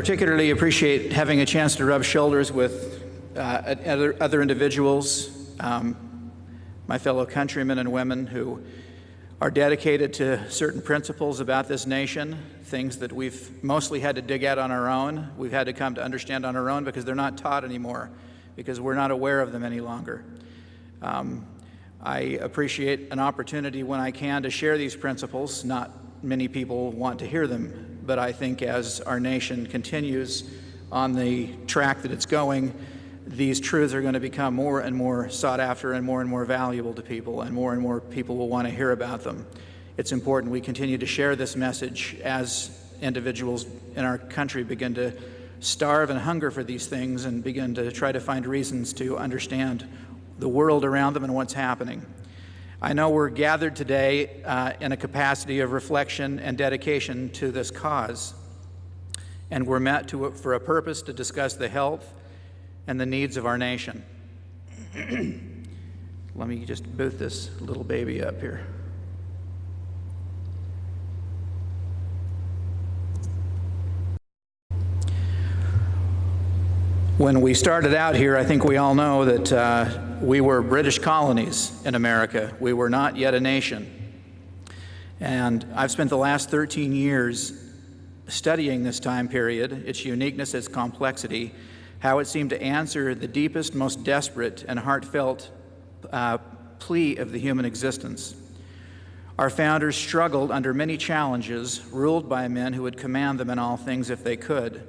particularly appreciate having a chance to rub shoulders with other individuals, my fellow countrymen and women who are dedicated to certain principles about this nation, things that we've mostly had to dig at on our own. We've had to come to understand on our own because they're not taught anymore, because we're not aware of them any longer. I appreciate an opportunity when I can to share these principles. Not many people want to hear them, but I think as our nation continues on the track that it's going, these truths are going to become more and more sought after and more valuable to people, and more people will want to hear about them. It's important we continue to share this message as individuals in our country begin to starve and hunger for these things and begin to try to find reasons to understand the world around them and what's happening. I know we're gathered today in a capacity of reflection and dedication to this cause, and we're met for a purpose to discuss the health and the needs of our nation. Let me just boot this little baby up here. When we started out here, I think we all know that we were British colonies in America. We were not yet a nation. And I've spent the last 13 years studying this time period, its uniqueness, its complexity, how it seemed to answer the deepest, most desperate, and heartfelt plea of the human existence. Our founders struggled under many challenges, ruled by men who would command them in all things if they could.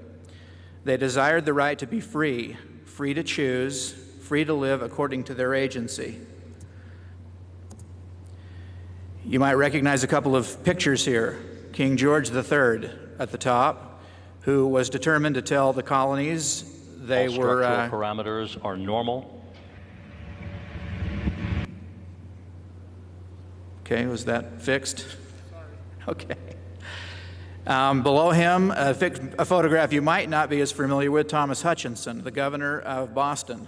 They desired the right to be free, free to choose, free to live according to their agency. You might recognize a couple of pictures here. King George III at the top, who was determined to tell the colonies they all were... structural parameters are normal. Okay, was that fixed? Okay. Below him, a photograph you might not be as familiar with, Thomas Hutchinson, the governor of Boston,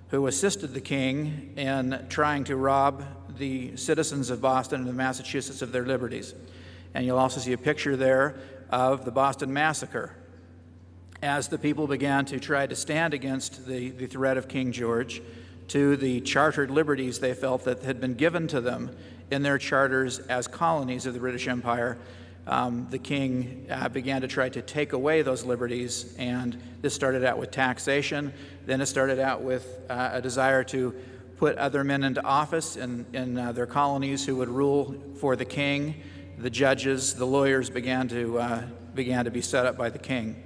who assisted the king in trying to rob the citizens of Boston and of Massachusetts of their liberties. And you'll also see a picture there of the Boston Massacre, as the people began to try to stand against the threat of King George to the chartered liberties they felt that had been given to them in their charters as colonies of the British Empire. The king began to try to take away those liberties, and this started out with taxation. Then it started out with a desire to put other men into office in their colonies who would rule for the king. The judges, the lawyers began to be set up by the king.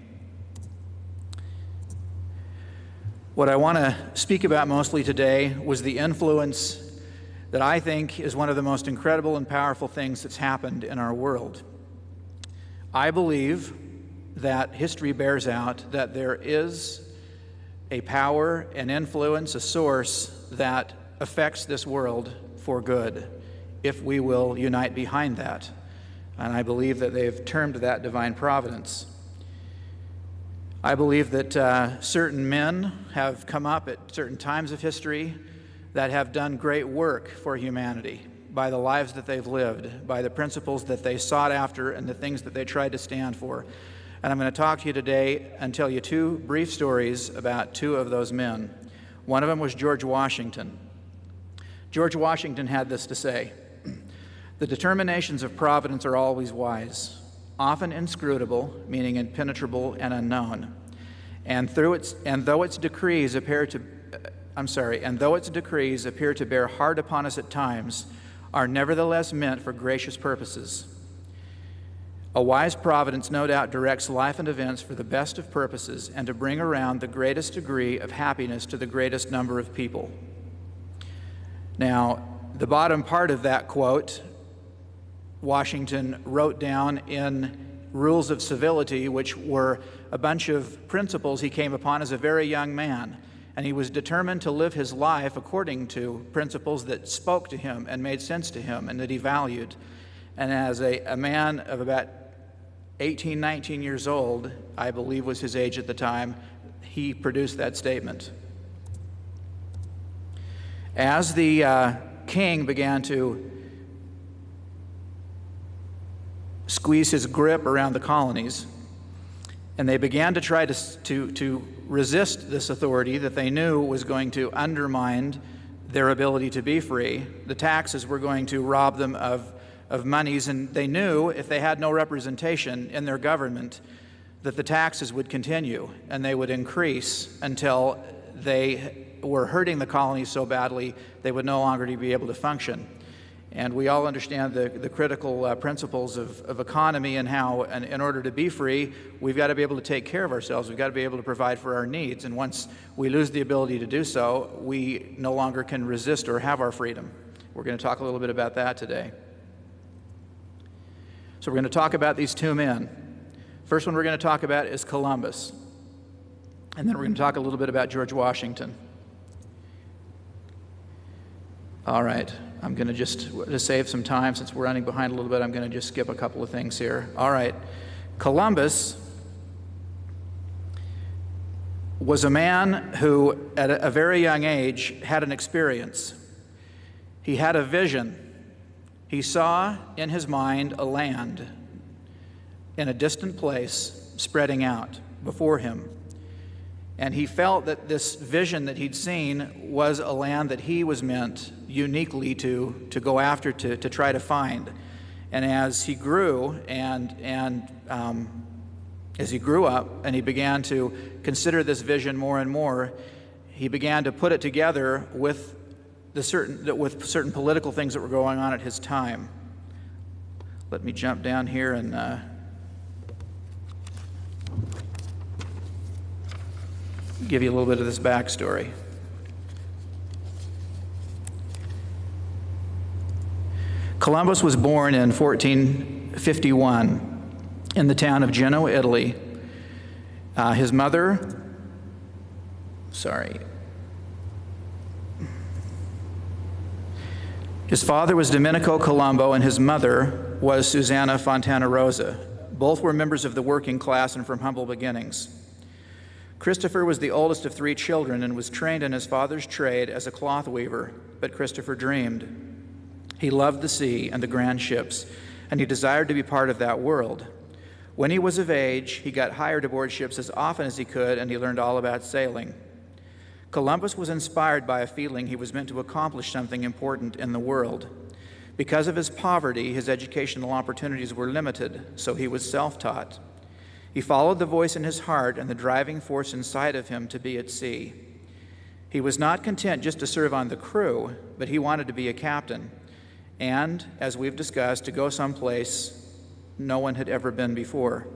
What I want to speak about mostly today was the influence that I think is one of the most incredible and powerful things that's happened in our world. I believe that history bears out that there is a power, an influence, a source that affects this world for good, if we will unite behind that. And I believe that they've termed that divine providence. I believe that certain men have come up at certain times of history that have done great work for humanity, by the lives that they've lived, by the principles that they sought after and the things that they tried to stand for. And I'm going to talk to you today and tell you two brief stories about two of those men. One of them was George Washington. George Washington had this to say: "The determinations of providence are always wise, often inscrutable, meaning impenetrable and unknown. And though its decrees appear to bear hard upon us at times, are nevertheless meant for gracious purposes. A wise providence no doubt directs life and events for the best of purposes and to bring around the greatest degree of happiness to the greatest number of people." Now, the bottom part of that quote, Washington wrote down in Rules of Civility, which were a bunch of principles he came upon as a very young man. And he was determined to live his life according to principles that spoke to him and made sense to him and that he valued. And as a man of about 18, 19 years old, I believe was his age at the time, he produced that statement. As the king began to squeeze his grip around the colonies, And they began to try to resist this authority that they knew was going to undermine their ability to be free. The taxes were going to rob them of monies, and they knew if they had no representation in their government that the taxes would continue and they would increase until they were hurting the colonies so badly they would no longer be able to function. And we all understand the critical principles of economy and how, in order to be free, we've got to be able to take care of ourselves. We've got to be able to provide for our needs. And once we lose the ability to do so, we no longer can resist or have our freedom. We're going to talk a little bit about that today. So we're going to talk about these two men. First one we're going to talk about is Columbus. And then we're going to talk a little bit about George Washington. All right, I'm going to to save some time, since we're running behind a little bit, I'm going to just skip a couple of things here. All right, Columbus was a man who, at a very young age, had an experience. He had a vision. He saw in his mind a land in a distant place spreading out before him. And he felt that this vision that he'd seen was a land that he was meant uniquely to go after, to try to find. And as he grew as he grew up and he began to consider this vision more and more, he began to put it together with certain political things that were going on at his time. Let me jump down here and give you a little bit of this backstory. Columbus was born in 1451 in the town of Genoa, Italy. His father was Domenico Colombo, and his mother was Susanna Fontana Rosa. Both were members of the working class and from humble beginnings. Christopher was the oldest of 3 children and was trained in his father's trade as a cloth weaver, but Christopher dreamed. He loved the sea and the grand ships, and he desired to be part of that world. When he was of age, he got hired aboard ships as often as he could, and he learned all about sailing. Columbus was inspired by a feeling he was meant to accomplish something important in the world. Because of his poverty, his educational opportunities were limited, so he was self-taught. He followed the voice in his heart and the driving force inside of him to be at sea. He was not content just to serve on the crew, but he wanted to be a captain, and, as we've discussed, to go someplace no one had ever been before.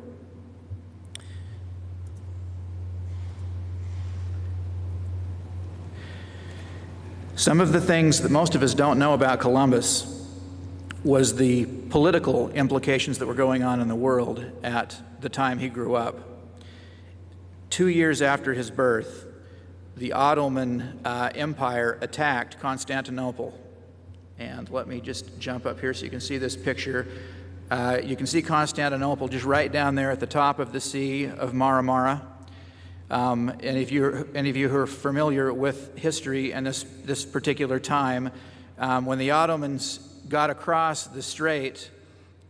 Some of the things that most of us don't know about Columbus was the political implications that were going on in the world at the time he grew up. 2 years after his birth, the Ottoman Empire attacked Constantinople. And let me just jump up here so you can see this picture. You can see Constantinople just right down there at the top of the Sea of Marmara. And if any of you who are familiar with history and this particular time, when the Ottomans got across the Strait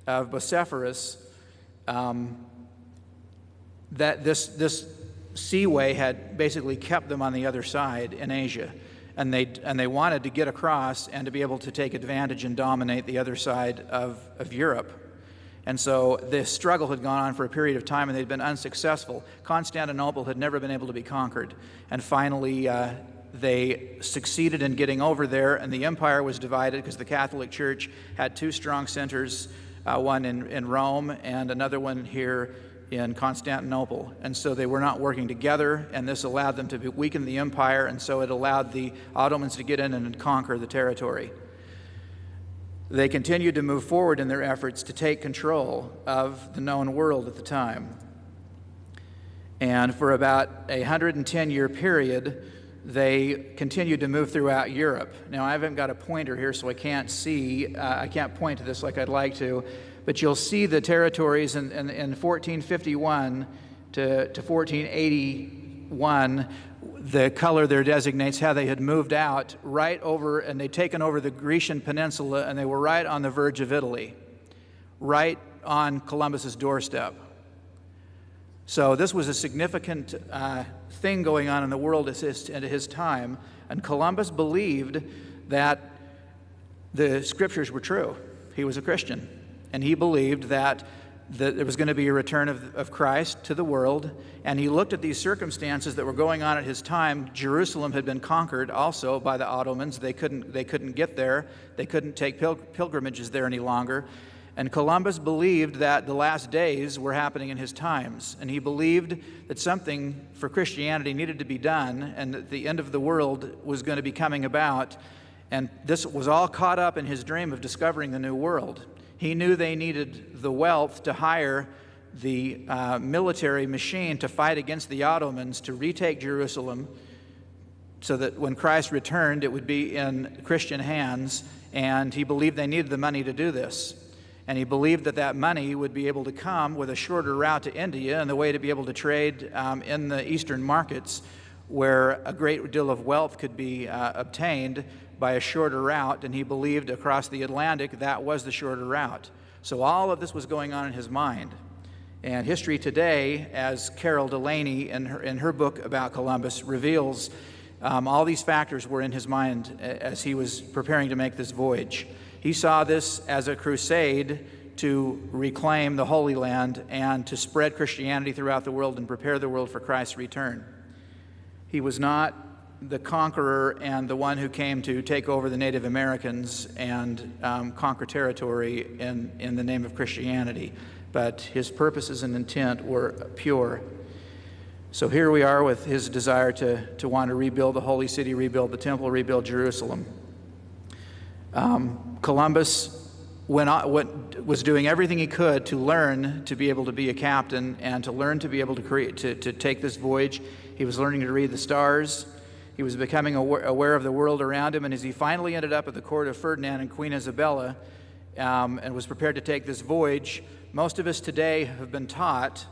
of Bosphorus, that this seaway had basically kept them on the other side in Asia, and they wanted to get across and to be able to take advantage and dominate the other side of Europe. And so this struggle had gone on for a period of time, and they'd been unsuccessful. Constantinople had never been able to be conquered, and finally they succeeded in getting over there, and the empire was divided because the Catholic Church had 2 strong centers, one in Rome and another one here in Constantinople. And so they were not working together, and this allowed them to weaken the empire, and so it allowed the Ottomans to get in and conquer the territory. They continued to move forward in their efforts to take control of the known world at the time. And for about a 110-year period, they continued to move throughout Europe. Now, I haven't got a pointer here, so I can't point to this like I'd like to, but you'll see the territories in 1451 to 1481. The color there designates how they had moved out right over, and they'd taken over the Grecian peninsula, and they were right on the verge of Italy, right on Columbus's doorstep. So this was a significant thing going on in the world at his time, and Columbus believed that the scriptures were true. He was a Christian, and he believed that there was going to be a return of Christ to the world, and he looked at these circumstances that were going on at his time. Jerusalem had been conquered also by the Ottomans. They couldn't get there. They couldn't take pilgrimages there any longer. And Columbus believed that the last days were happening in his times, and he believed that something for Christianity needed to be done, and that the end of the world was going to be coming about. And this was all caught up in his dream of discovering the new world. He knew they needed the wealth to hire the military machine to fight against the Ottomans, to retake Jerusalem, so that when Christ returned, it would be in Christian hands. And he believed they needed the money to do this. And he believed that that money would be able to come with a shorter route to India, and the way to be able to trade in the eastern markets, where a great deal of wealth could be obtained by a shorter route. And he believed across the Atlantic that was the shorter route. So all of this was going on in his mind. And History Today, as Carol Delaney in her book about Columbus reveals, all these factors were in his mind as he was preparing to make this voyage. He saw this as a crusade to reclaim the Holy Land and to spread Christianity throughout the world and prepare the world for Christ's return. He was not the conqueror and the one who came to take over the Native Americans and conquer territory in the name of Christianity, but his purposes and intent were pure. So here we are with his desire to want to rebuild the holy city, rebuild the temple, rebuild Jerusalem. Columbus was doing everything he could to learn to be able to be a captain and to learn to be able to take this voyage. He was learning to read the stars. He was becoming aware of the world around him, and as he finally ended up at the court of Ferdinand and Queen Isabella and was prepared to take this voyage, most of us today have been taught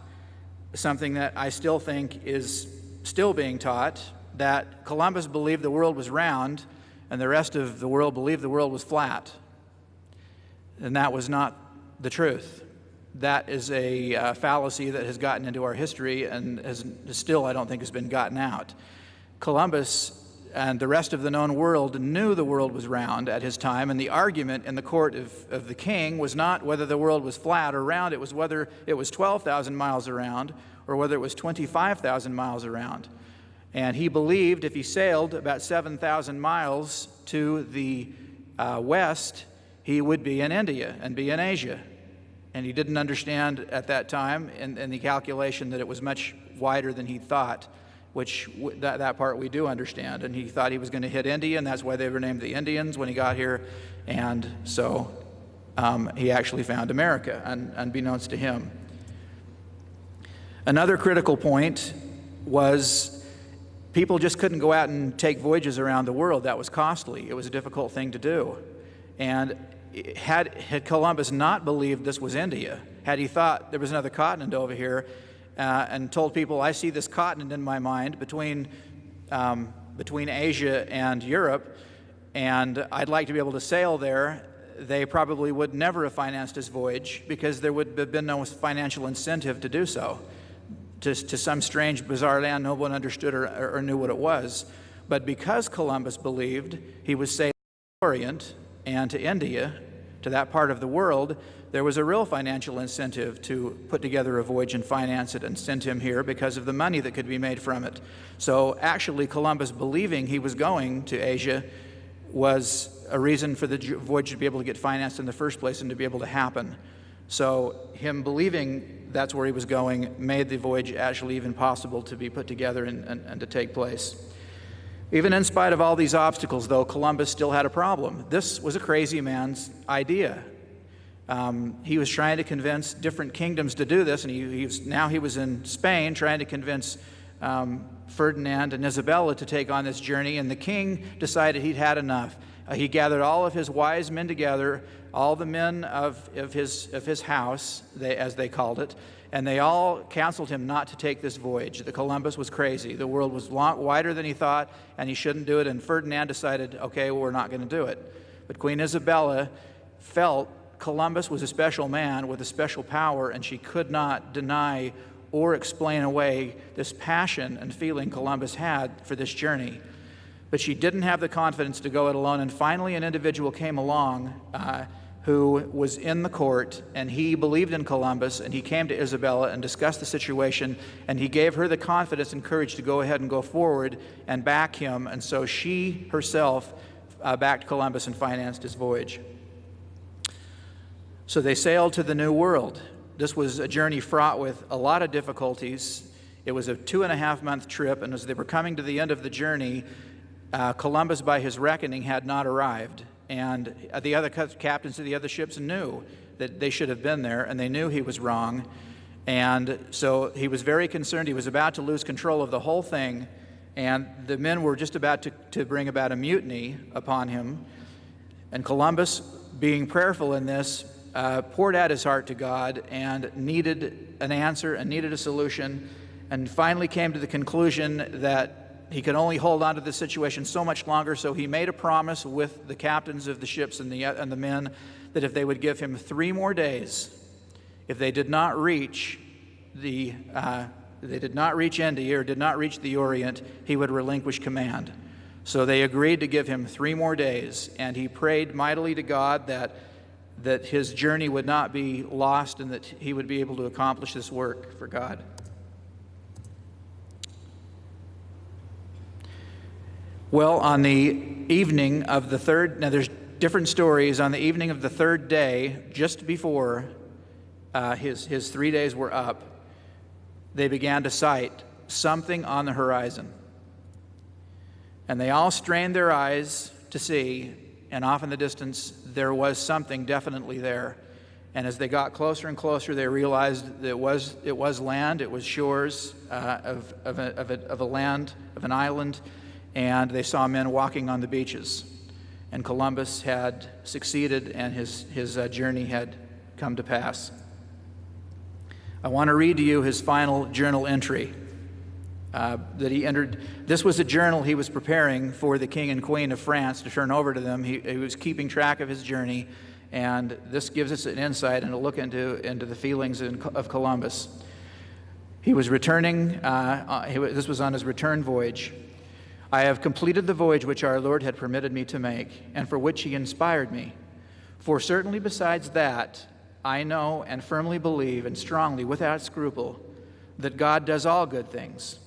something that I still think is still being taught, that Columbus believed the world was round and the rest of the world believed the world was flat. And that was not the truth. That is a fallacy that has gotten into our history and still, I don't think, has been gotten out. Columbus and the rest of the known world knew the world was round at his time, and the argument in the court of the king was not whether the world was flat or round. It was whether it was 12,000 miles around or whether it was 25,000 miles around. And he believed if he sailed about 7,000 miles to the west, he would be in India and be in Asia. And he didn't understand at that time in the calculation that it was much wider than he thought, which that part we do understand. And he thought he was going to hit India, and that's why they were named the Indians when he got here. And so he actually found America, unbeknownst to him. Another critical point was people just couldn't go out and take voyages around the world. That was costly. It was a difficult thing to do. And had Columbus not believed this was India, had he thought there was another continent over here, and told people, I see this continent in my mind between Asia and Europe, and I'd like to be able to sail there, they probably would never have financed his voyage, because there would have been no financial incentive to do so. To some strange, bizarre land no one understood or knew what it was. But because Columbus believed he was sailing to the Orient and to India, to that part of the world, there was a real financial incentive to put together a voyage and finance it and send him here because of the money that could be made from it. So actually, Columbus believing he was going to Asia was a reason for the voyage to be able to get financed in the first place and to be able to happen. So him believing that's where he was going made the voyage actually even possible to be put together and to take place. Even in spite of all these obstacles, though, Columbus still had a problem. This was a crazy man's idea. He was trying to convince different kingdoms to do this, and now he was in Spain trying to convince Ferdinand and Isabella to take on this journey, and the king decided he'd had enough. He gathered all of his wise men together, all the men of his house, as they called it, and they all counseled him not to take this voyage. That Columbus was crazy. The world was wider than he thought, and he shouldn't do it. And Ferdinand decided, okay, well, we're not going to do it. But Queen Isabella felt Columbus was a special man with a special power, and she could not deny or explain away this passion and feeling Columbus had for this journey. But she didn't have the confidence to go it alone, and finally an individual came along who was in the court, and he believed in Columbus, and he came to Isabella and discussed the situation, and he gave her the confidence and courage to go ahead and go forward and back him, and so she herself backed Columbus and financed his voyage. So they sailed to the New World. This was a journey fraught with a lot of difficulties. It was a 2.5-month trip, and as they were coming to the end of the journey, Columbus, by his reckoning, had not arrived. And the other captains of the other ships knew that they should have been there, and they knew he was wrong. And so he was very concerned. He was about to lose control of the whole thing, and the men were just about to bring about a mutiny upon him. And Columbus, being prayerful in this, poured out his heart to God and needed an answer and needed a solution, and finally came to the conclusion that he could only hold on to the situation so much longer, so he made a promise with the captains of the ships and the men that if they would give him 3 more days, if they did not reach India or did not reach the Orient, he would relinquish command. So they agreed to give him 3 more days, and he prayed mightily to God that his journey would not be lost and that he would be able to accomplish this work for God. Well, on the evening of the third, now there's different stories, on the evening of the 3rd day, just before his 3 days were up, they began to sight something on the horizon. And they all strained their eyes to see, and off in the distance, there was something definitely there. And as they got closer and closer, they realized that it was land, it was shores of a land, of an island, and they saw men walking on the beaches. And Columbus had succeeded, and his journey had come to pass. I want to read to you his final journal entry that he entered. This was a journal he was preparing for the King and Queen of France to turn over to them. He was keeping track of his journey, and this gives us an insight and a look into the feelings of Columbus. He was returning, this was on his return voyage. I have completed the voyage which our Lord had permitted me to make, and for which he inspired me. For certainly besides that, I know and firmly believe, and strongly, without scruple, that God does all good things,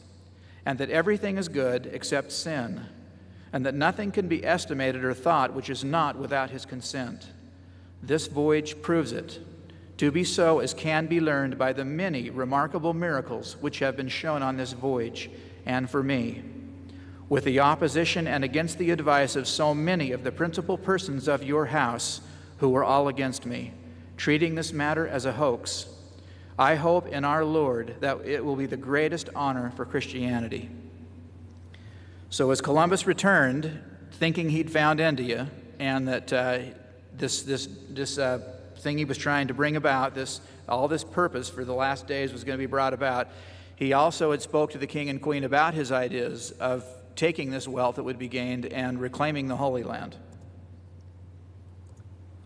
and that everything is good except sin, and that nothing can be estimated or thought which is not without his consent. This voyage proves it, to be so as can be learned by the many remarkable miracles which have been shown on this voyage, and for me, with the opposition and against the advice of so many of the principal persons of your house who were all against me, treating this matter as a hoax. I hope in our Lord that it will be the greatest honor for Christianity. So as Columbus returned, thinking he'd found India, and that this thing he was trying to bring about, all this purpose for the last days was going to be brought about, he also had spoke to the King and Queen about his ideas of taking this wealth that would be gained and reclaiming the Holy Land.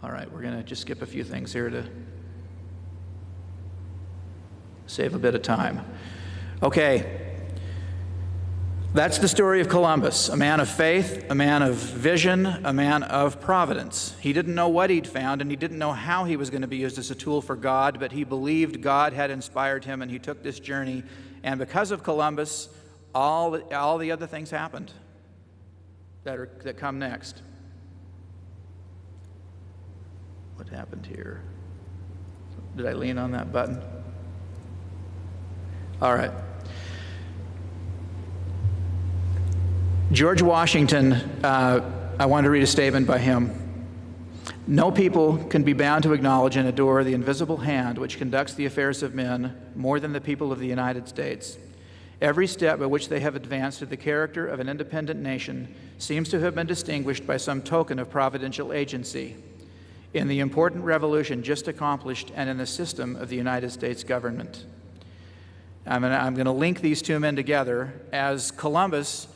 All right, we're going to just skip a few things here to save a bit of time. Okay, that's the story of Columbus, a man of faith, a man of vision, a man of providence. He didn't know what he'd found, and he didn't know how he was going to be used as a tool for God, but he believed God had inspired him, and he took this journey. And because of Columbus, all the other things happened that come next. What happened here? Did I lean on that button? All right. George Washington, I want to read a statement by him. No people can be bound to acknowledge and adore the invisible hand which conducts the affairs of men more than the people of the United States. Every step by which they have advanced to the character of an independent nation seems to have been distinguished by some token of providential agency in the important revolution just accomplished and in the system of the United States government. I'm going to link these two men together. As Columbus,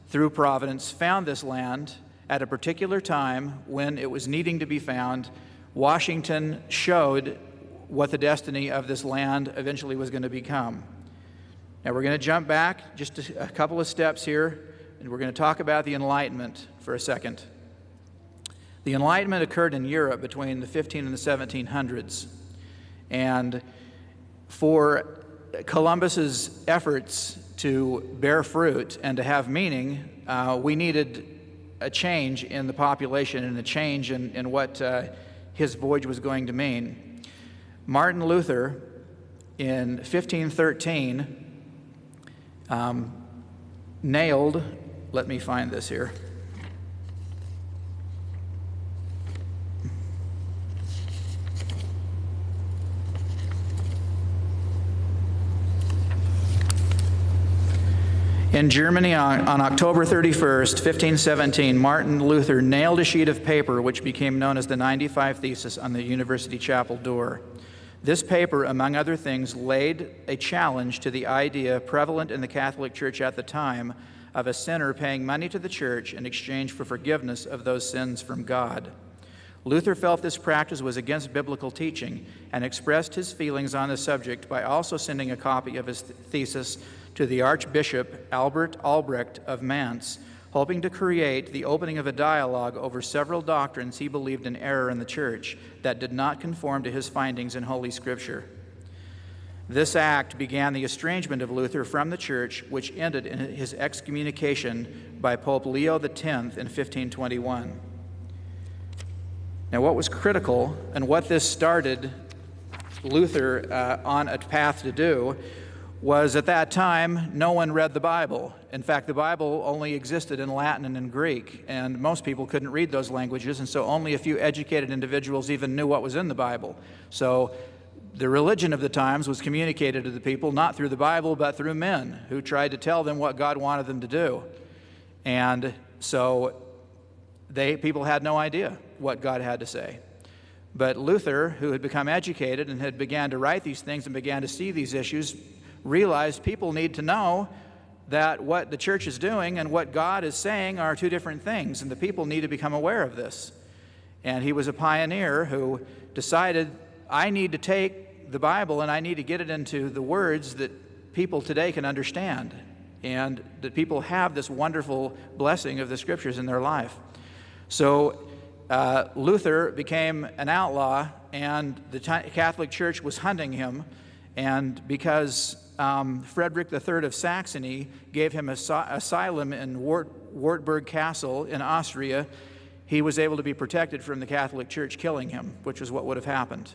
through providence, found this land at a particular time when it was needing to be found, Washington showed what the destiny of this land eventually was going to become. Now we're going to jump back just a couple of steps here, and we're going to talk about the Enlightenment for a second. The Enlightenment occurred in Europe between the 15 and the 1700s. And for Columbus's efforts to bear fruit and to have meaning, we needed a change in the population and a change in what his voyage was going to mean. Martin Luther, in 1513, nailed, let me find this here. In Germany, on October 31st, 1517, Martin Luther nailed a sheet of paper which became known as the 95 Thesis on the university chapel door. This paper, among other things, laid a challenge to the idea prevalent in the Catholic Church at the time of a sinner paying money to the church in exchange for forgiveness of those sins from God. Luther felt this practice was against biblical teaching and expressed his feelings on the subject by also sending a copy of his thesis to the Archbishop Albert Albrecht of Mainz, hoping to create the opening of a dialogue over several doctrines he believed in error in the church that did not conform to his findings in Holy Scripture. This act began the estrangement of Luther from the church, which ended in his excommunication by Pope Leo X in 1521. Now, what was critical and what this started Luther on a path to do was, at that time, no one read the Bible. In fact, the Bible only existed in Latin and in Greek, and most people couldn't read those languages, and so only a few educated individuals even knew what was in the Bible. So the religion of the times was communicated to the people not through the Bible, but through men who tried to tell them what God wanted them to do. And so people had no idea what God had to say. But Luther, who had become educated and had began to write these things and began to see these issues, realized people need to know that what the church is doing and what God is saying are two different things, and the people need to become aware of this. And he was a pioneer who decided, I need to take the Bible and I need to get it into the words that people today can understand, and that people have this wonderful blessing of the Scriptures in their life. So Luther became an outlaw, and the Catholic Church was hunting him, and because Frederick III of Saxony gave him asylum in Wartburg Castle in Austria, he was able to be protected from the Catholic Church killing him, which is what would have happened.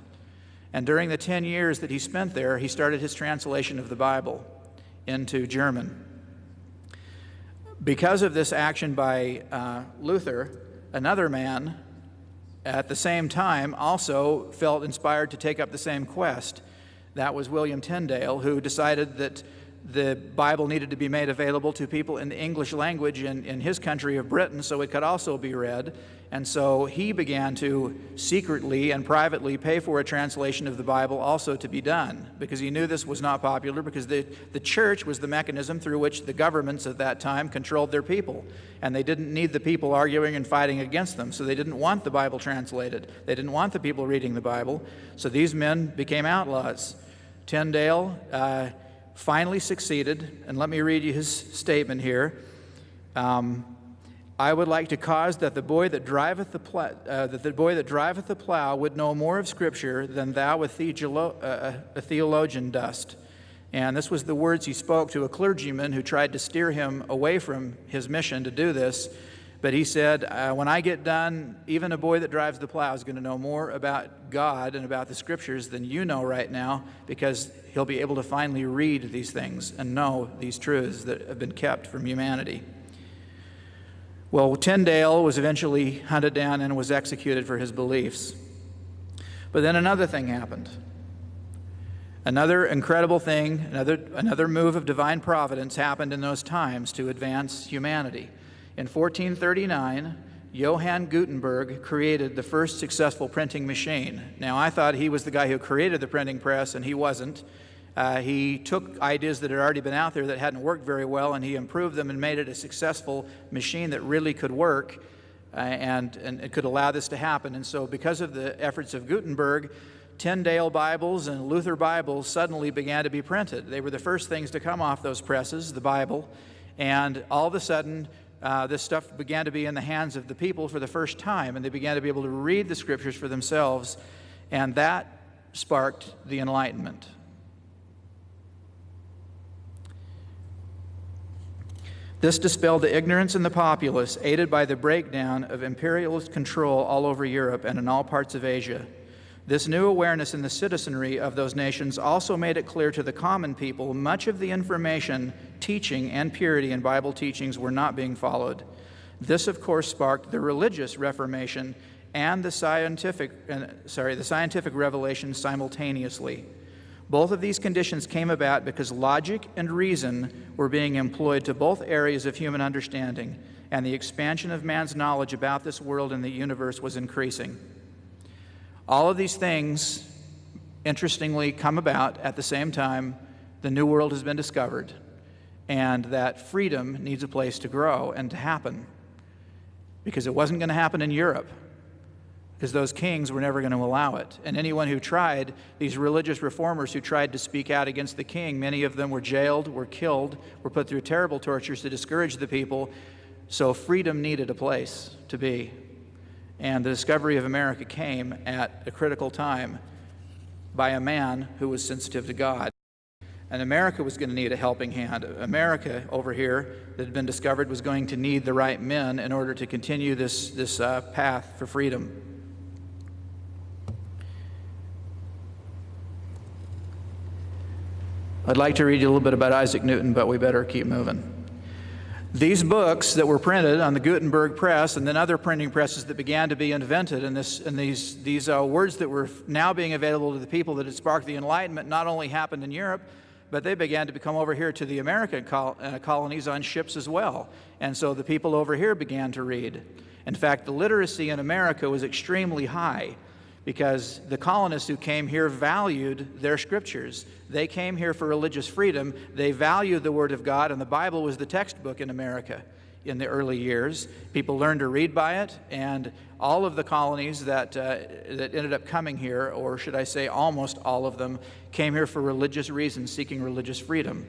And during the 10 years that he spent there, he started his translation of the Bible into German. Because of this action by Luther, another man at the same time also felt inspired to take up the same quest. That was William Tyndale, who decided that the Bible needed to be made available to people in the English language in his country of Britain so it could also be read. And so he began to secretly and privately pay for a translation of the Bible also to be done, because he knew this was not popular, because the church was the mechanism through which the governments at that time controlled their people. And they didn't need the people arguing and fighting against them, so they didn't want the Bible translated. They didn't want the people reading the Bible, so these men became outlaws. Tyndale finally succeeded, and let me read you his statement here. I would like to cause that the boy that driveth the plow would know more of Scripture than thou a theologian dost. And this was the words he spoke to a clergyman who tried to steer him away from his mission to do this. But he said, when I get done, even a boy that drives the plow is going to know more about God and about the Scriptures than you know right now, because he'll be able to finally read these things and know these truths that have been kept from humanity. Well, Tyndale was eventually hunted down and was executed for his beliefs. But then another thing happened. Another incredible thing, another move of divine providence happened in those times to advance humanity. In 1439, Johann Gutenberg created the first successful printing machine. Now, I thought he was the guy who created the printing press, and he wasn't. He took ideas that had already been out there that hadn't worked very well, and he improved them and made it a successful machine that really could work, and it could allow this to happen. And so because of the efforts of Gutenberg, Tyndale Bibles and Luther Bibles suddenly began to be printed. They were the first things to come off those presses, the Bible, and all of a sudden, this stuff began to be in the hands of the people for the first time, and they began to be able to read the Scriptures for themselves, and that sparked the Enlightenment. This dispelled the ignorance in the populace, aided by the breakdown of imperialist control all over Europe and in all parts of Asia. This new awareness in the citizenry of those nations also made it clear to the common people much of the information, teaching, and purity in Bible teachings were not being followed. This, of course, sparked the religious Reformation and the scientific revelation simultaneously. Both of these conditions came about because logic and reason were being employed to both areas of human understanding, and the expansion of man's knowledge about this world and the universe was increasing. All of these things, interestingly, come about at the same time the New World has been discovered, and that freedom needs a place to grow and to happen, because it wasn't going to happen in Europe, because those kings were never going to allow it. And anyone who tried, these religious reformers who tried to speak out against the king, many of them were jailed, were killed, were put through terrible tortures to discourage the people. So freedom needed a place to be. And the discovery of America came at a critical time by a man who was sensitive to God. And America was going to need a helping hand. America over here that had been discovered was going to need the right men in order to continue this path for freedom. I'd like to read you a little bit about Isaac Newton, but we better keep moving. These books that were printed on the Gutenberg press and then other printing presses that began to be invented, and these words that were now being available to the people that had sparked the Enlightenment not only happened in Europe, but they began to come over here to the American colonies on ships as well. And so the people over here began to read. In fact, the literacy in America was extremely high, because the colonists who came here valued their scriptures. They came here for religious freedom. They valued the Word of God, and the Bible was the textbook in America in the early years. People learned to read by it, and all of the colonies that ended up coming here, or should I say almost all of them, came here for religious reasons, seeking religious freedom.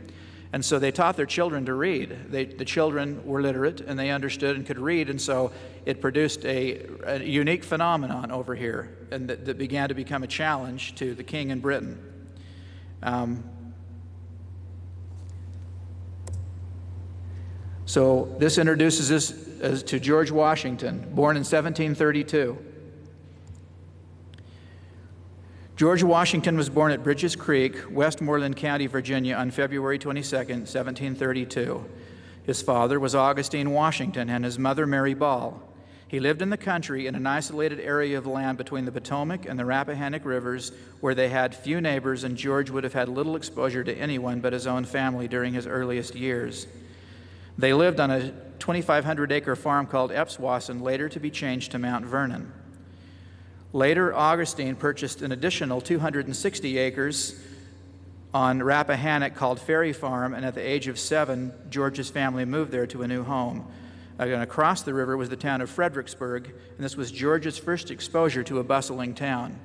And so they taught their children to read. The children were literate, and they understood and could read, and so it produced a unique phenomenon over here, and that began to become a challenge to the king in Britain. So this introduces us to George Washington, born in 1732. George Washington was born at Bridges Creek, Westmoreland County, Virginia, on February 22, 1732. His father was Augustine Washington and his mother Mary Ball. He lived in the country in an isolated area of land between the Potomac and the Rappahannock rivers, where they had few neighbors, and George would have had little exposure to anyone but his own family during his earliest years. They lived on a 2,500-acre farm called Epswasson, later to be changed to Mount Vernon. Later, Augustine purchased an additional 260 acres on Rappahannock called Ferry Farm, and at the age of 7, George's family moved there to a new home. And across the river was the town of Fredericksburg, and this was George's first exposure to a bustling town.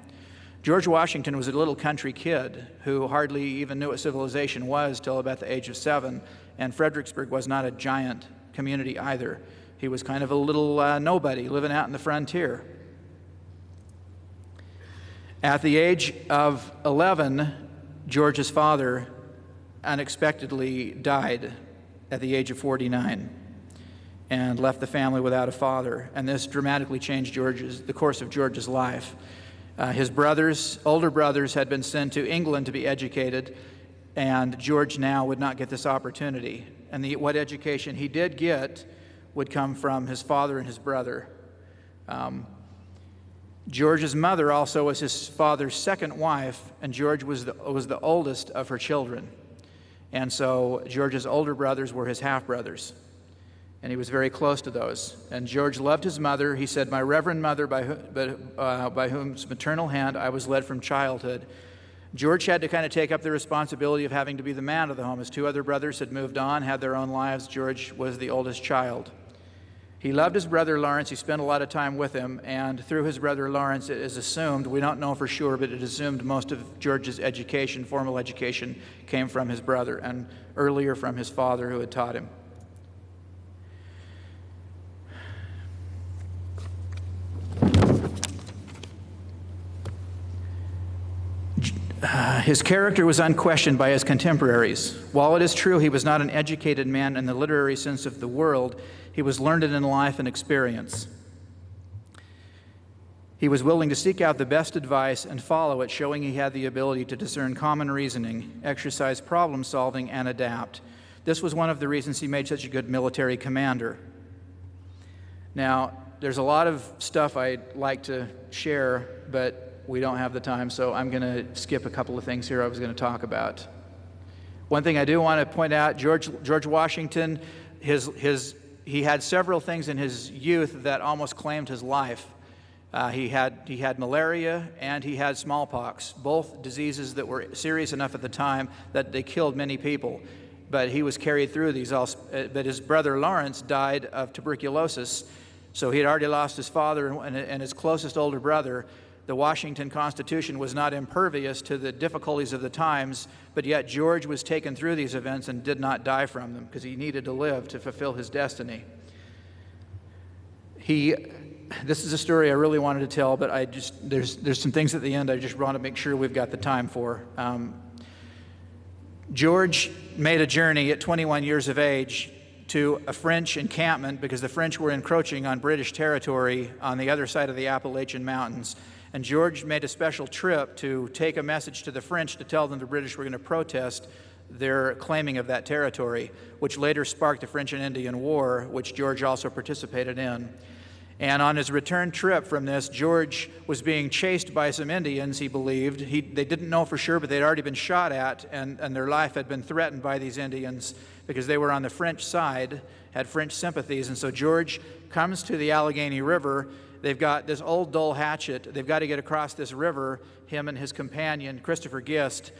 George Washington was a little country kid who hardly even knew what civilization was till about the age of 7, and Fredericksburg was not a giant community either. He was kind of a little nobody living out in the frontier. At the age of 11, George's father unexpectedly died at the age of 49 and left the family without a father. And this dramatically changed the course of George's life. His older brothers had been sent to England to be educated, and George now would not get this opportunity. And what education he did get would come from his father and his brother. George's mother also was his father's second wife, and George was the oldest of her children. And so George's older brothers were his half-brothers, and he was very close to those. And George loved his mother. He said, "My reverend mother, by whose maternal hand I was led from childhood." George had to kind of take up the responsibility of having to be the man of the home. His two other brothers had moved on, had their own lives. George was the oldest child. He loved his brother Lawrence. He spent a lot of time with him, and through his brother Lawrence, it is assumed, we don't know for sure, but it is assumed most of George's education, formal education, came from his brother, and earlier from his father who had taught him. His character was unquestioned by his contemporaries. While it is true he was not an educated man in the literary sense of the word, he was learned in life and experience. He was willing to seek out the best advice and follow it, showing he had the ability to discern common reasoning, exercise problem solving, and adapt. This was one of the reasons he made such a good military commander. Now, there's a lot of stuff I'd like to share, but we don't have the time, so I'm going to skip a couple of things here I was going to talk about. One thing I do want to point out, George Washington, he had several things in his youth that almost claimed his life. He had malaria and he had smallpox, both diseases that were serious enough at the time that they killed many people. But he was carried through these. But his brother Lawrence died of tuberculosis, so he had already lost his father and his closest older brother. The Washington Constitution was not impervious to the difficulties of the times, but yet George was taken through these events and did not die from them because he needed to live to fulfill his destiny. This is a story I really wanted to tell, but there's some things at the end I just want to make sure we've got the time for. George made a journey at 21 years of age to a French encampment because the French were encroaching on British territory on the other side of the Appalachian Mountains. And George made a special trip to take a message to the French to tell them the British were going to protest their claiming of that territory, which later sparked the French and Indian War, which George also participated in. And on his return trip from this, George was being chased by some Indians, he believed. They didn't know for sure, but they'd already been shot at, and their life had been threatened by these Indians because they were on the French side, had French sympathies. And so George comes to the Allegheny River. They've got this old dull hatchet. They've got to get across this river, him and his companion, Christopher Gist.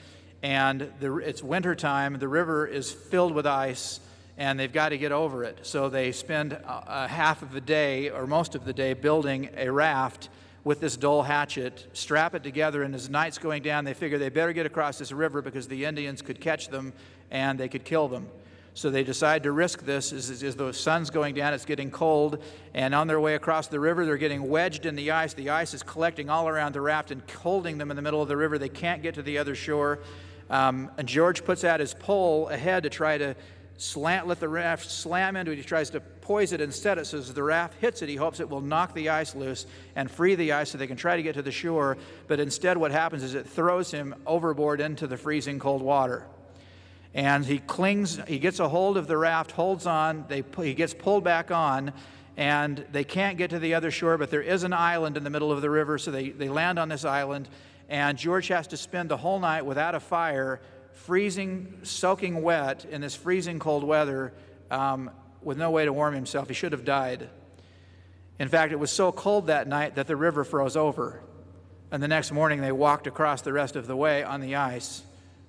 And it's wintertime. The river is filled with ice, and they've got to get over it. So they spend half of the day, or most of the day, building a raft with this dull hatchet, strap it together, and as night's going down, they figure they better get across this river because the Indians could catch them and they could kill them. So they decide to risk this as the sun's going down, it's getting cold, and on their way across the river, they're getting wedged in the ice. The ice is collecting all around the raft and holding them in the middle of the river. They can't get to the other shore. And George puts out his pole ahead to try to let the raft slam into it. He tries to poise it instead. So as the raft hits it, he hopes it will knock the ice loose and free the ice so they can try to get to the shore. But instead what happens is it throws him overboard into the freezing cold water. And he gets a hold of the raft, holds on, he gets pulled back on, and they can't get to the other shore, but there is an island in the middle of the river, so they land on this island, and George has to spend the whole night without a fire, freezing, soaking wet in this freezing cold weather with no way to warm himself. He should have died. In fact, it was so cold that night that the river froze over, and the next morning they walked across the rest of the way on the ice.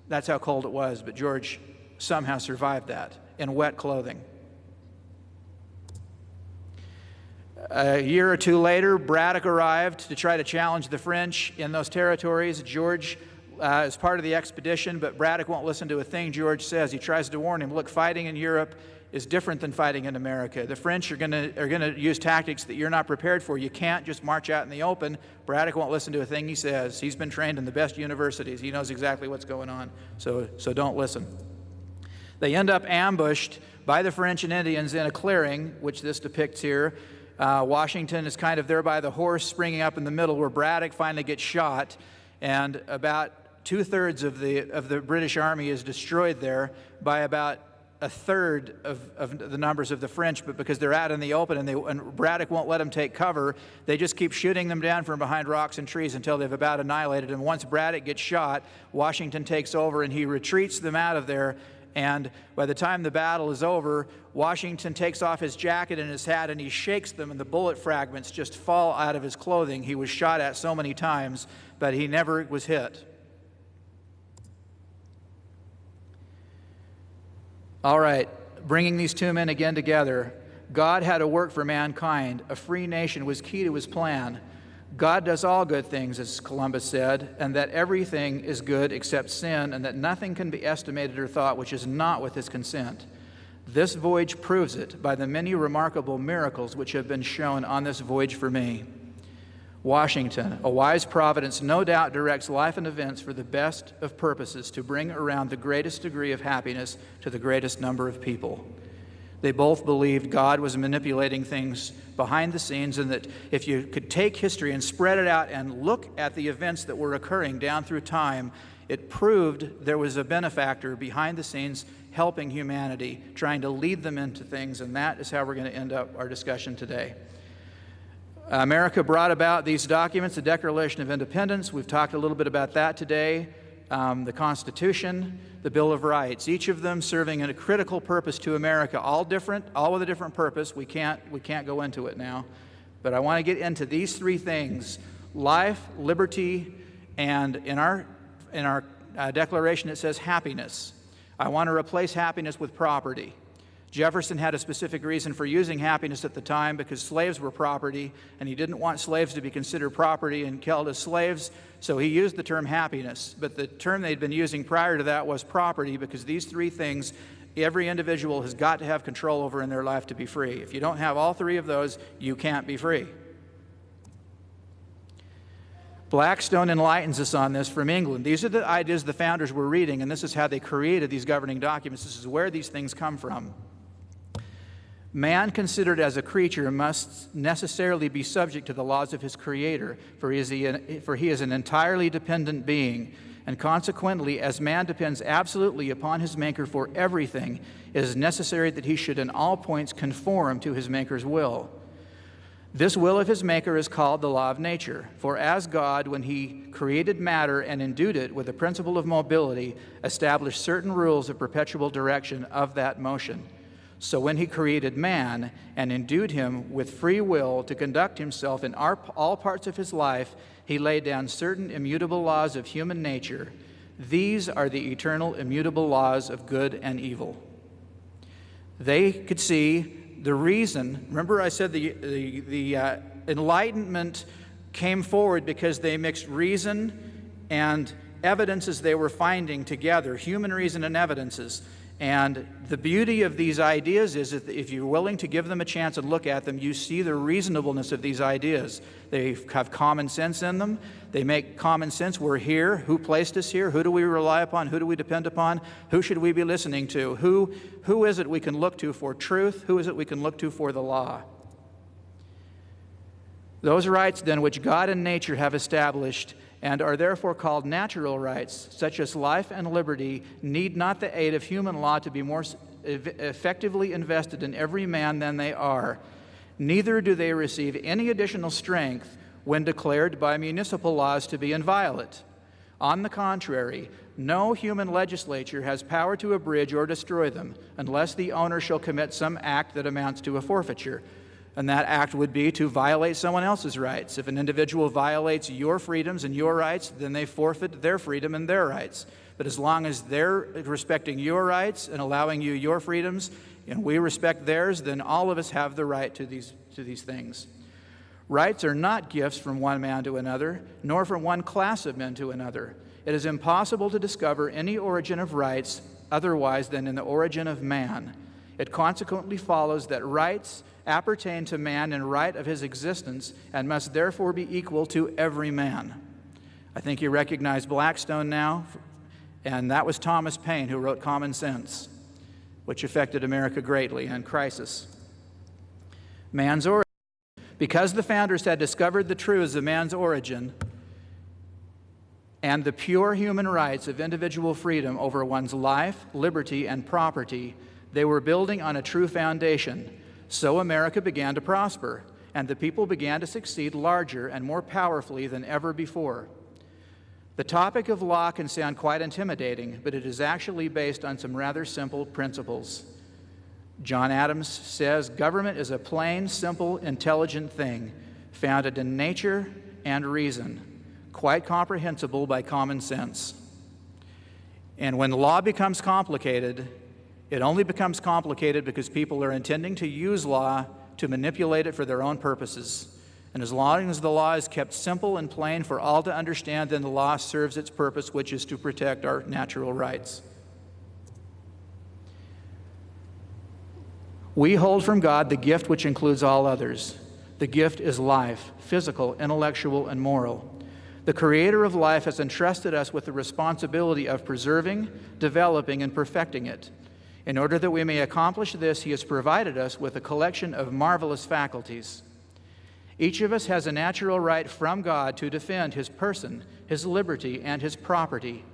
That's how cold it was, but George somehow survived that in wet clothing. A year or two later, Braddock arrived to try to challenge the French in those territories. George is part of the expedition, but Braddock won't listen to a thing George says. He tries to warn him, look, fighting in Europe is different than fighting in America. The French are going to use tactics that you're not prepared for. You can't just march out in the open. Braddock won't listen to a thing he says. He's been trained in the best universities. He knows exactly what's going on, so don't listen. They end up ambushed by the French and Indians in a clearing, which this depicts here. Washington is kind of there by the horse, springing up in the middle, where Braddock finally gets shot, and about 2/3 of the British army is destroyed there by about 1/3 of the numbers of the French, but because they're out in the open and Braddock won't let them take cover, they just keep shooting them down from behind rocks and trees until they've about annihilated. And once Braddock gets shot, Washington takes over and he retreats them out of there. And by the time the battle is over, Washington takes off his jacket and his hat and he shakes them, and the bullet fragments just fall out of his clothing. He was shot at so many times, but he never was hit. All right, bringing these two men again together. God had a work for mankind. A free nation was key to his plan. God does all good things, as Columbus said, and that everything is good except sin, and that nothing can be estimated or thought which is not with his consent. This voyage proves it by the many remarkable miracles which have been shown on this voyage for me. Washington, a wise providence no doubt directs life and events for the best of purposes to bring around the greatest degree of happiness to the greatest number of people. They both believed God was manipulating things behind the scenes, and that if you could take history and spread it out and look at the events that were occurring down through time, it proved there was a benefactor behind the scenes helping humanity, trying to lead them into things, and that is how we're going to end up our discussion today. America brought about these documents, the Declaration of Independence. We've talked a little bit about that today. The Constitution, the Bill of Rights, each of them serving a critical purpose to America, all different, all with a different purpose. We can't go into it now, but I want to get into these three things: life, liberty, and in our Declaration it says happiness. I want to replace happiness with property. Jefferson had a specific reason for using happiness at the time, because slaves were property, and he didn't want slaves to be considered property and held as slaves, so he used the term happiness. But the term they'd been using prior to that was property, because these three things every individual has got to have control over in their life to be free. If you don't have all three of those, you can't be free. Blackstone enlightens us on this from England. These are the ideas the founders were reading, and this is how they created these governing documents. This is where these things come from. Man, considered as a creature, must necessarily be subject to the laws of his Creator, for he is an entirely dependent being, and consequently, as man depends absolutely upon his Maker for everything, it is necessary that he should in all points conform to his Maker's will. This will of his Maker is called the law of nature, for as God, when he created matter and endued it with the principle of mobility, established certain rules of perpetual direction of that motion, so when he created man and endued him with free will to conduct himself in all parts of his life, he laid down certain immutable laws of human nature. These are the eternal immutable laws of good and evil. They could see the reason. Remember I said the Enlightenment came forward because they mixed reason and evidences they were finding together, human reason and evidences. And the beauty of these ideas is that if you're willing to give them a chance and look at them, you see the reasonableness of these ideas. They have common sense in them. They make common sense. We're here. Who placed us here? Who do we rely upon? Who do we depend upon? Who should we be listening to? Who is it we can look to for truth? Who is it we can look to for the law? Those rights, then, which God and nature have established and are therefore called natural rights, such as life and liberty, need not the aid of human law to be more effectively invested in every man than they are. Neither do they receive any additional strength when declared by municipal laws to be inviolate. On the contrary, no human legislature has power to abridge or destroy them, unless the owner shall commit some act that amounts to a forfeiture. And that act would be to violate someone else's rights. If an individual violates your freedoms and your rights, then they forfeit their freedom and their rights. But as long as they're respecting your rights and allowing you your freedoms, and we respect theirs, then all of us have the right to these things. Rights are not gifts from one man to another, nor from one class of men to another. It is impossible to discover any origin of rights otherwise than in the origin of man. It consequently follows that rights appertain to man in right of his existence and must therefore be equal to every man. I think you recognize Blackstone now, and that was Thomas Paine who wrote Common Sense, which affected America greatly in crisis. Man's origin. Because the founders had discovered the truths of man's origin and the pure human rights of individual freedom over one's life, liberty, and property, they were building on a true foundation. So America began to prosper, and the people began to succeed larger and more powerfully than ever before. The topic of law can sound quite intimidating, but it is actually based on some rather simple principles. John Adams says, "Government is a plain, simple, intelligent thing, founded in nature and reason, quite comprehensible by common sense." And when law becomes complicated, It only becomes complicated because people are intending to use law to manipulate it for their own purposes. And as long as the law is kept simple and plain for all to understand, then the law serves its purpose, which is to protect our natural rights. We hold from God the gift which includes all others. The gift is life, physical, intellectual, and moral. The Creator of life has entrusted us with the responsibility of preserving, developing, and perfecting it. In order that we may accomplish this, He has provided us with a collection of marvelous faculties. Each of us has a natural right from God to defend his person, his liberty, and his property.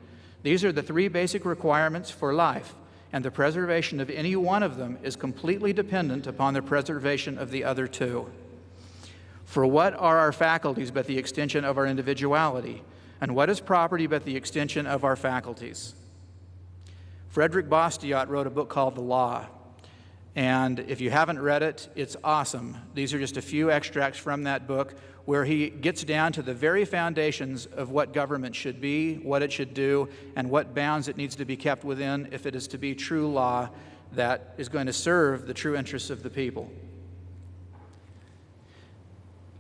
These are the three basic requirements for life, and the preservation of any one of them is completely dependent upon the preservation of the other two. For what are our faculties but the extension of our individuality? And what is property but the extension of our faculties? Frederick Bastiat wrote a book called The Law. And if you haven't read it, it's awesome. These are just a few extracts from that book where he gets down to the very foundations of what government should be, what it should do, and what bounds it needs to be kept within if it is to be true law that is going to serve the true interests of the people.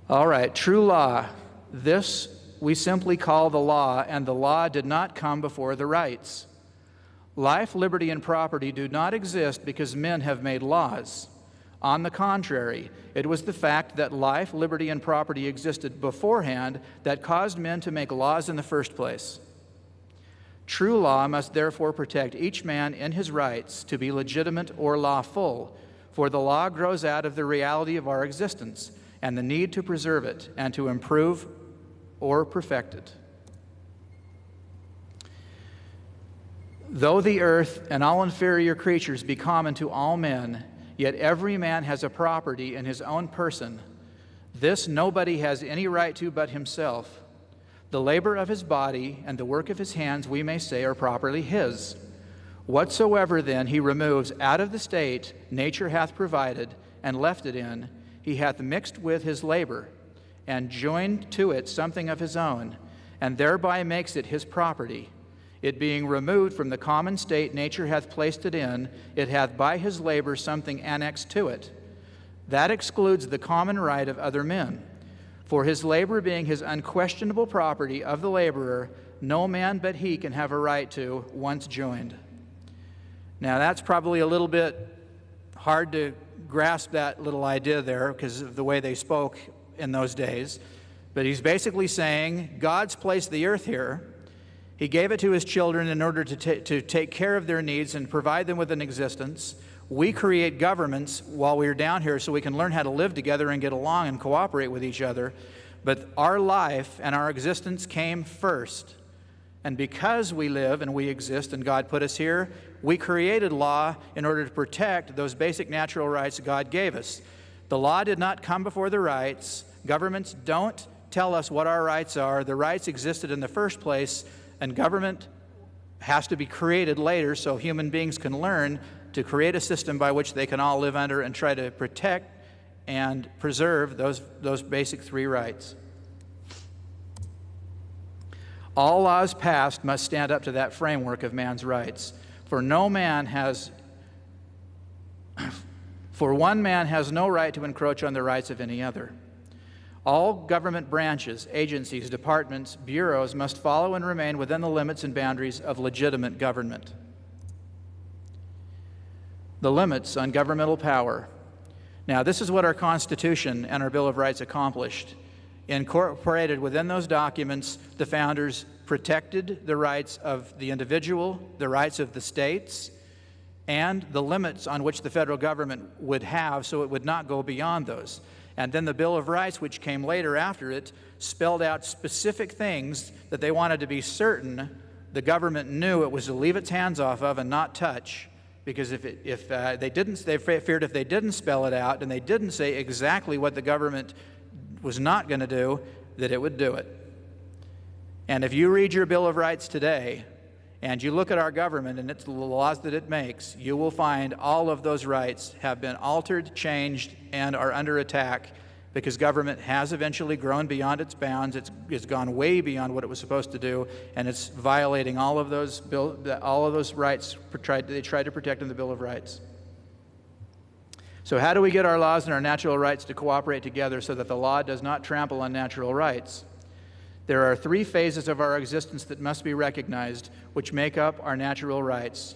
All right, true law. This we simply call the law, and the law did not come before the rights. Life, liberty, and property do not exist because men have made laws. On the contrary, it was the fact that life, liberty, and property existed beforehand that caused men to make laws in the first place. True law must therefore protect each man in his rights to be legitimate or lawful, for the law grows out of the reality of our existence and the need to preserve it and to improve or perfect it. Though the earth and all inferior creatures be common to all men, yet every man has a property in his own person. This nobody has any right to but himself. The labor of his body and the work of his hands, we may say, are properly his. Whatsoever then he removes out of the state nature hath provided and left it in, he hath mixed with his labor and joined to it something of his own, and thereby makes it his property. It being removed from the common state nature hath placed it in, it hath by his labor something annexed to it. That excludes the common right of other men. For his labor being his unquestionable property of the laborer, no man but he can have a right to, once joined. Now that's probably a little bit hard to grasp, that little idea there, because of the way they spoke in those days. But he's basically saying God's placed the earth here. He gave it to his children in order to take care of their needs and provide them with an existence. We create governments while we're down here so we can learn how to live together and get along and cooperate with each other. But our life and our existence came first. And because we live and we exist and God put us here, we created law in order to protect those basic natural rights God gave us. The law did not come before the rights. Governments don't tell us what our rights are. The rights existed in the first place, and government has to be created later so human beings can learn to create a system by which they can all live under and try to protect and preserve those basic three rights. All laws passed must stand up to that framework of man's rights. For one man has no right to encroach on the rights of any other. All government branches, agencies, departments, bureaus must follow and remain within the limits and boundaries of legitimate government. The limits on governmental power. Now, this is what our Constitution and our Bill of Rights accomplished. Incorporated within those documents, the founders protected the rights of the individual, the rights of the states, and the limits on which the federal government would have so it would not go beyond those. And then the Bill of Rights, which came later after it, spelled out specific things that they wanted to be certain the government knew it was to leave its hands off of and not touch. Because they feared if they didn't spell it out and they didn't say exactly what the government was not going to do, that it would do it. And if you read your Bill of Rights today, and you look at our government and the laws that it makes, you will find all of those rights have been altered, changed, and are under attack because government has eventually grown beyond its bounds. It's gone way beyond what it was supposed to do, and it's violating all of those rights they tried to protect in the Bill of Rights. So how do we get our laws and our natural rights to cooperate together so that the law does not trample on natural rights? There are three phases of our existence that must be recognized, which make up our natural rights.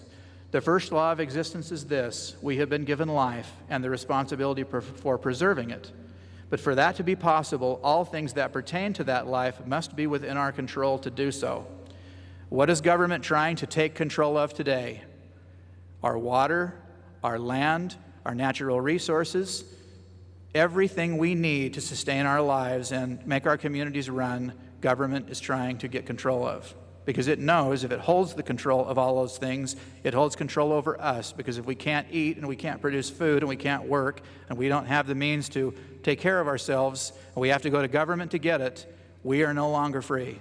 The first law of existence is this: we have been given life and the responsibility for preserving it. But for that to be possible, all things that pertain to that life must be within our control to do so. What is government trying to take control of today? Our water, our land, our natural resources, everything we need to sustain our lives and make our communities run, government is trying to get control of. Because it knows if it holds the control of all those things, it holds control over us. Because if we can't eat and we can't produce food and we can't work and we don't have the means to take care of ourselves and we have to go to government to get it, we are no longer free.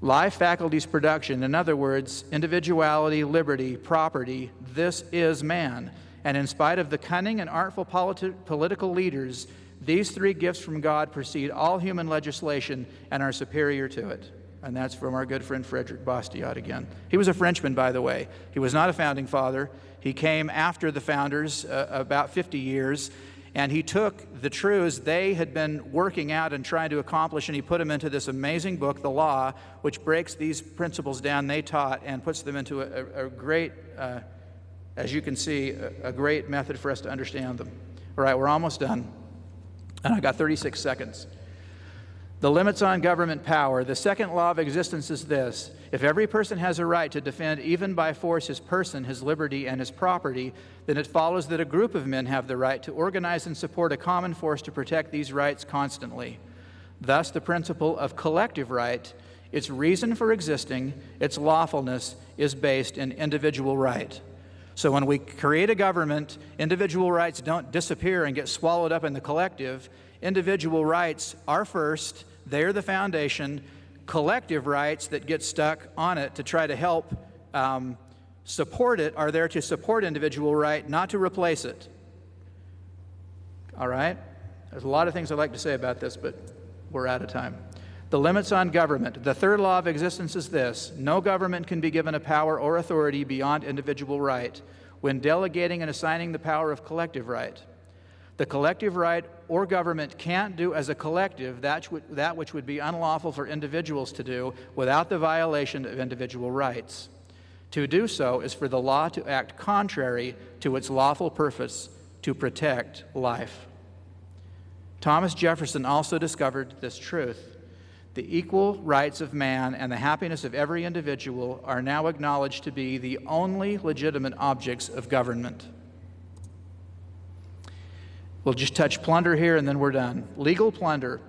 Life, faculties, production, in other words, individuality, liberty, property, this is man. And in spite of the cunning and artful political leaders, these three gifts from God precede all human legislation and are superior to it. And that's from our good friend Frederick Bastiat again. He was a Frenchman, by the way. He was not a founding father. He came after the founders about 50 years, and he took the truths they had been working out and trying to accomplish, and he put them into this amazing book, The Law, which breaks these principles down they taught and puts them into a great, as you can see, a great method for us to understand them. All right, we're almost done. And I've got 36 seconds. The limits on government power. The second law of existence is this: if every person has a right to defend, even by force, his person, his liberty, and his property, then it follows that a group of men have the right to organize and support a common force to protect these rights constantly. Thus, the principle of collective right, its reason for existing, its lawfulness, is based in individual right. So when we create a government, individual rights don't disappear and get swallowed up in the collective. Individual rights are first, they're the foundation. Collective rights that get stuck on it to try to help support it are there to support individual right, not to replace it. All right? There's a lot of things I'd like to say about this, but we're out of time. The limits on government. The third law of existence is this: no government can be given a power or authority beyond individual right when delegating and assigning the power of collective right. The collective right or government can't do as a collective that which would be unlawful for individuals to do without the violation of individual rights. To do so is for the law to act contrary to its lawful purpose to protect life. Thomas Jefferson also discovered this truth. The equal rights of man and the happiness of every individual are now acknowledged to be the only legitimate objects of government. We'll just touch plunder here and then we're done. Legal plunder.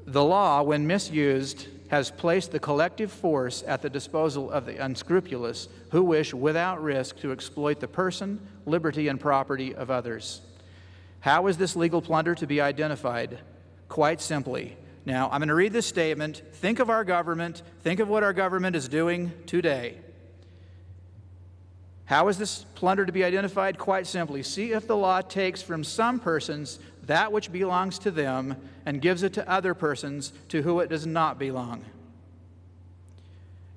The law, when misused, has placed the collective force at the disposal of the unscrupulous who wish without risk to exploit the person, liberty, and property of others. How is this legal plunder to be identified? Quite simply. Now, I'm going to read this statement. Think of our government. Think of what our government is doing today. How is this plunder to be identified? Quite simply. See if the law takes from some persons that which belongs to them and gives it to other persons to whom it does not belong.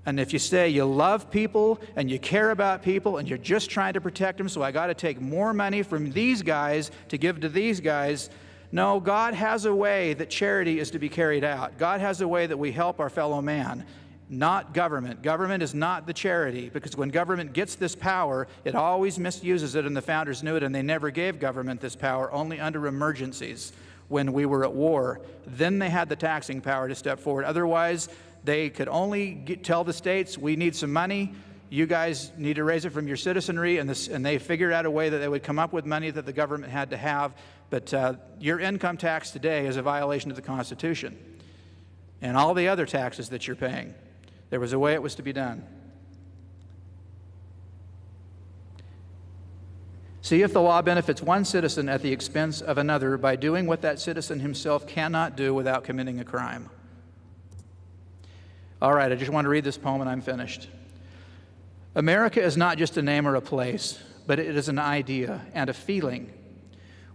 And if you say you love people and you care about people and you're just trying to protect them, so I got to take more money from these guys to give to these guys. No, God has a way that charity is to be carried out. God has a way that we help our fellow man, not government. Government is not the charity, because when government gets this power, it always misuses it, and the founders knew it, and they never gave government this power, only under emergencies when we were at war. Then they had the taxing power to step forward. Otherwise, they could only tell the states, we need some money. You guys need to raise it from your citizenry, and they figured out a way that they would come up with money that the government had to have. But your income tax today is a violation of the Constitution and all the other taxes that you're paying. There was a way it was to be done. See if the law benefits one citizen at the expense of another by doing what that citizen himself cannot do without committing a crime. All right, I just want to read this poem and I'm finished. America is not just a name or a place, but it is an idea and a feeling.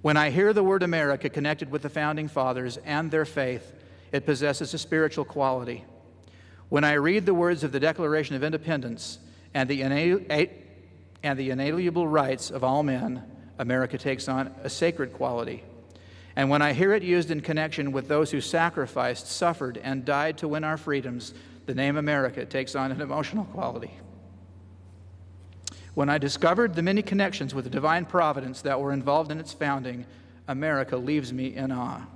When I hear the word America connected with the Founding Fathers and their faith, it possesses a spiritual quality. When I read the words of the Declaration of Independence and the inalienable rights of all men, America takes on a sacred quality. And when I hear it used in connection with those who sacrificed, suffered, and died to win our freedoms, the name America takes on an emotional quality. When I discovered the many connections with the divine providence that were involved in its founding, America leaves me in awe.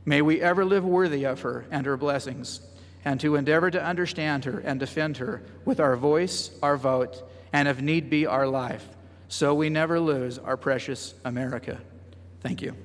May we ever live worthy of her and her blessings, and to endeavor to understand her and defend her with our voice, our vote, and if need be, our life, so we never lose our precious America. Thank you.